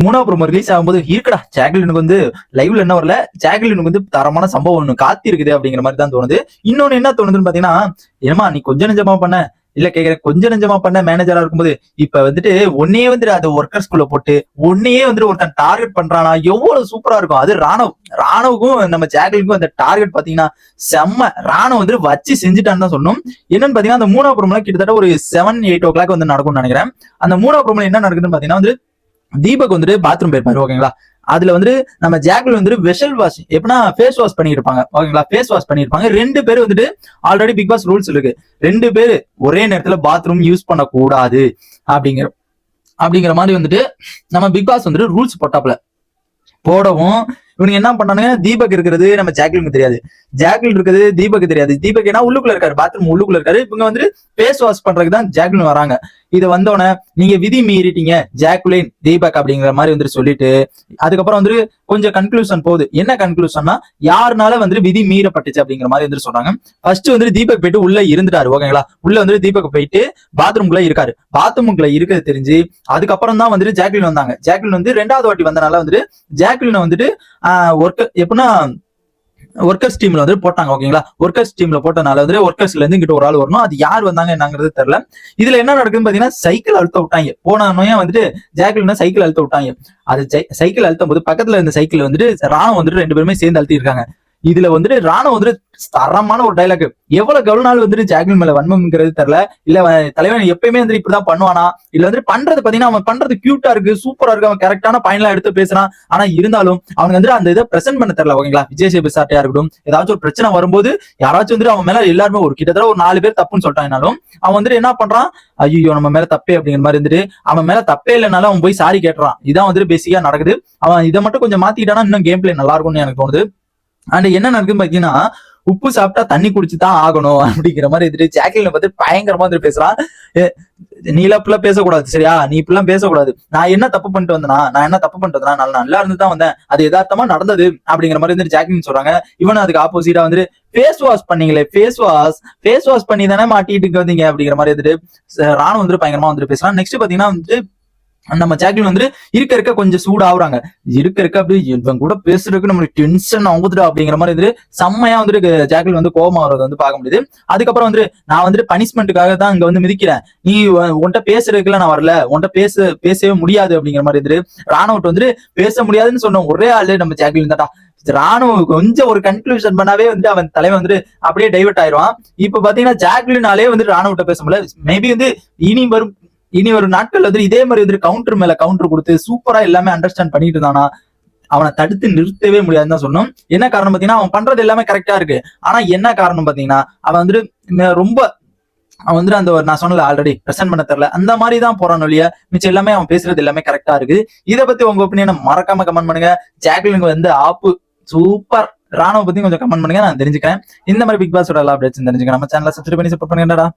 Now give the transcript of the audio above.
3வது promo release ஆகும்போது இருக்கடா ஜாக்லினுக்கு வந்து லைவ்ல என்ன வரல, ஜாக்லினுக்கு வந்து தரமான சம்பவம் ஒண்ணு காத்தி இருக்குது அப்படிங்கிற மாதிரி தான் தோணுது. இன்னொன்னு என்ன தோணுதுன்னு பாத்தீங்கன்னா, ஏமா நீ கொஞ்ச நெஞ்சமா பண்ண இல்ல கேக்குறேன், கொஞ்ச நெஞ்சமா பண்ண மேனேஜரா இருக்கும்போது இப்ப வந்துட்டு ஒன்னையே வந்துட்டு அது ஒர்க்கர்ஸ்குள்ள போட்டு ஒன்னையே வந்துட்டு ஒருத்தன் டார்கெட் பண்றானா எவ்வளவு சூப்பரா இருக்கும். அது ராணுவுக்கும் நம்ம ஜாக்லினுக்கும் அந்த டார்கெட் பாத்தீங்கன்னா செம்ம. ராணுவ வந்து வச்சு செஞ்சுட்டான்னு தான் சொன்னோம். என்னன்னு பாத்தீங்கன்னா அந்த 3வது ப்ரோமோல கிட்டத்தட்ட ஒரு 7-8 ஓ கிளாக் வந்து நடக்கும்னு நினைக்கிறேன். அந்த 3வது ப்ரோமோல என்ன நடக்குதுன்னு பாத்தீங்கன்னா வந்து தீபக் வந்துட்டு பாத்ரூம் போயிருப்பாரு ஓகேங்களா. அதுல வந்து நம்ம ஜாக்லின் வந்துட்டு வெஷல் வாஷ் எப்படின்னா ஃபேஸ் வாஷ் பண்ணிருப்பாங்க ஓகேங்களா. ஃபேஸ் வாஷ் பண்ணிருப்பாங்க. 2 பேர் வந்துட்டு ஆல்ரெடி பிக் பாஸ் ரூல்ஸ் இருக்கு, 2 பேர் ஒரே நேரத்துல பாத்ரூம் யூஸ் பண்ண கூடாது அப்படிங்கிற மாதிரி வந்துட்டு நம்ம பிக் பாஸ் வந்துட்டு ரூல்ஸ் போடவும் இவனுங்க என்ன பண்ணானுங்க, தீபக் இருக்கிறது நம்ம ஜாக்லினுக்கு தெரியாது, ஜாக்லின் இருக்கிறது தீபக் தெரியாது. தீபக் ஏன்னா உள்ளுக்குள்ள இருக்காரு, பாத்ரூம் உள்ளுக்குள்ள இருக்காரு. இவங்க வந்துட்டு ஃபேஸ் வாஷ் பண்றதுக்கு தான் ஜாக்லின் வராங்க. இது வந்தோடனே நீங்க விதி மீறிட்டீங்க ஜாக்லின் தீபக் அப்படிங்கிற மாதிரி வந்துட்டு சொல்லிட்டு அதுக்கப்புறம் வந்துட்டு கொஞ்சம் கன்க்ளூஷன் போகுது. என்ன கன்க்ளூஷன்னா யாருனால வந்துட்டு விதி மீறப்பட்டுச்சு அப்படிங்கிற மாதிரி வந்துட்டு சொல்றாங்க. ஃபர்ஸ்ட் வந்துட்டு தீபக் போயிட்டு உள்ள இருந்துட்டாரு ஓகேங்களா. உள்ள வந்துட்டு தீபக் போயிட்டு பாத்ரூம்குள்ள இருக்காரு. பாத்ரூம்குள்ள இருக்கிறது தெரிஞ்சு அதுக்கப்புறம் தான் வந்துட்டு ஜாக்லின் வந்தாங்க. ஜாக்லின் வந்து 2வது வாட்டி வந்தனால வந்துட்டு ஜாக்லின் வந்துட்டு எப்படின்னா ஒர்க்கர்ஸ் டீம்ல வந்து போட்டாங்க ஓகேங்களா. ஒர்க்கர்ஸ் டீம்ல போட்டனால வந்து ஒர்க்கர்ஸ்ல இருந்து இங்கிட்ட ஒரு ஆள் வரணும். அது யார் வந்தாங்க என்னங்கிறது தெரியல. இதுல என்ன நடக்குதுன்னு பாத்தீங்கன்னா சைக்கிள் அழுத்த விட்டாங்க. போனோடனே வந்துட்டு ஜாக்லின் சைக்கிள் அழுத்த விட்டாங்க. அது சைக்கிள் அழுத்தும் போது பக்கத்துல இருந்த சைக்கிள் வந்துட்டு ராணுவம் வந்துட்டு 2 பேருமே சேர்ந்து அழுத்தி இருக்காங்க. இதுல வந்துட்டு ராணுவம் வந்துட்டு தரமான ஒரு டைலாக். எவ்வளவு நாள் வந்துட்டு ஜாக்லின் மேல வன்மம்ங்கிறது தெரியல. இல்ல தலைவன் எப்பயுமே வந்து இப்படிதான் பண்ணுவானா, இல்ல வந்து பண்றது பாத்தீங்கன்னா அவன் பண்றது கியூட்டா இருக்கு, சூப்பரா இருக்கு, அவன் கரெக்டான பாயிண்ட்லாம் எடுத்து பேசுறான். ஆனா இருந்தாலும் அவனுக்கு வந்துட்டு அந்த இதை பிரசென்ட் பண்ண தெரியல ஓகேங்களா. விஜய் சேபி சாட்டையா இருக்கட்டும், ஏதாச்சும் ஒரு பிரச்சனை வரும்போது யாராச்சும் வந்துட்டு அவன் மேல எல்லாருமே ஒரு கிட்டத்தட்ட ஒரு 4 பேர் தப்புன்னு சொல்லிட்டாங்கனாலும் அவன் வந்துட்டு என்ன பண்றான், ஐயோ நம்ம மேல தப்பே அப்படிங்கிற மாதிரி இருந்துட்டு அவன் மேல தப்பே இல்லைனாலும் அவன் போய் சாரி கேட்டுறான். இதான் வந்துட்டு பேசிக்கா நடக்குது. அவன் இதை மட்டும் கொஞ்சம் மாத்திக்கிட்டானா இன்னும் கேம் பிளே நல்லா இருக்கும்னு எனக்கு தோணுது. அண்ட் என்ன நடக்குன்னு பாத்தீங்கன்னா உப்பு சாப்பிட்டா தண்ணி குடிச்சுதான் ஆகணும் அப்படிங்கிற மாதிரி இருந்துட்டு ஜாக்லினை பார்த்து பயங்கரமா வந்துட்டு பேசுறான். நீ இப்பெல்லாம் பேசக்கூடாது சரியா, நீ இப்பெல்லாம் பேசக்கூடாது. நான் என்ன தப்பு பண்ணிட்டு வந்தேன்னா நான் நல்லா இருந்துதான் வந்தேன், அது யதார்த்தமா நடந்தது அப்படிங்கிற மாதிரி வந்துட்டு ஜாக்லின் சொல்றாங்க. இவனும் அதுக்கு ஆப்போசிட்டா வந்துட்டு ஃபேஸ் வாஷ் பண்ணீங்களே, ஃபேஸ் வாஷ் பண்ணி தானே மாட்டிட்டு வந்தீங்க அப்படிங்கிற மாதிரி வந்துட்டு ராணுவம் வந்துட்டு பயங்கரமா வந்துட்டு பேசலாம். நெக்ஸ்ட் பாத்தீங்கன்னா வந்துட்டு நம்ம ஜாக்லின் வந்து இருக்க கொஞ்சம் சூடாவுறாங்க. இருக்க அப்படி இவன் கூட பேசுறதுக்கு நம்மளுக்கு டென்ஷன் ஆகுதுடா அப்படிங்கிற மாதிரி வந்துட்டு செம்மையா வந்துட்டு ஜாக்லின் வந்து கோபமா வர்றது வந்து பார்க்க முடியுது. அதுக்கப்புறம் வந்துட்டு நான் வந்துட்டு பனிஷ்மெண்ட்டுக்காக தான் இங்க வந்து மிதிக்கிறேன், நீ உன்கிட்ட பேசுறதுக்குலாம் நான் வரல, உன்கிட்ட பேசவே முடியாது அப்படிங்கிற மாதிரி வந்துட்டு ராணுவ வந்துட்டு பேச முடியாதுன்னு சொன்ன ஒரே ஆளு நம்ம ஜாக்லின் தான்டா. ராணுவ கொஞ்சம் ஒரு கன்க்ளூஷன் பண்ணாவே வந்துட்டு அவன் தலைவன் வந்துட்டு அப்படியே டைவர்ட் ஆயிடுவான். இப்ப பாத்தீங்கன்னா ஜாக்லினாலே வந்துட்டு ராணுவ பேச முடியல. மேபி வந்து இனி ஒரு நாட்கள் வந்து இதே மாதிரி வந்து கவுண்டர் மேல கவுண்டர் கொடுத்து சூப்பரா எல்லாமே அண்டர்ஸ்டாண்ட் பண்ணிட்டு இருந்தானா அவனை தடுத்து நிறுத்தவே முடியாதுன்னு தான் சொன்னோம். என்ன காரணம் பாத்தீங்கன்னா அவன் பண்றது எல்லாமே கரெக்டா இருக்கு. ஆனா என்ன காரணம் பாத்தீங்கன்னா அவன் வந்துட்டு ரொம்ப அவன் வந்துட்டு அந்த நான் சொன்னல ஆல்ரெடி பிரசன்ட் பண்ண தெரியல அந்த மாதிரி தான் போறான் ஒழிய மிச்சம் எல்லாமே அவன் பேசுறது எல்லாமே கரெக்டா இருக்கு. இதை பத்தி உங்க ஒப்பீனியனை மறக்காம கமெண்ட் பண்ணுங்க. ஜாக்லினுக்கு வந்து ஆப்பு சூப்பர். ராணுவ பத்தி கொஞ்சம் கமெண்ட் பண்ணுங்க, நான் தெரிஞ்சுக்கிறேன். இந்த மாதிரி பிக் பாஸோட எல்லா அப்டேட்ஸ் தெரிஞ்சுக்க நம்ம சேனலை சப்ஸ்கிரைப் பண்ணி சப்போர்ட் பண்ணுங்கடா.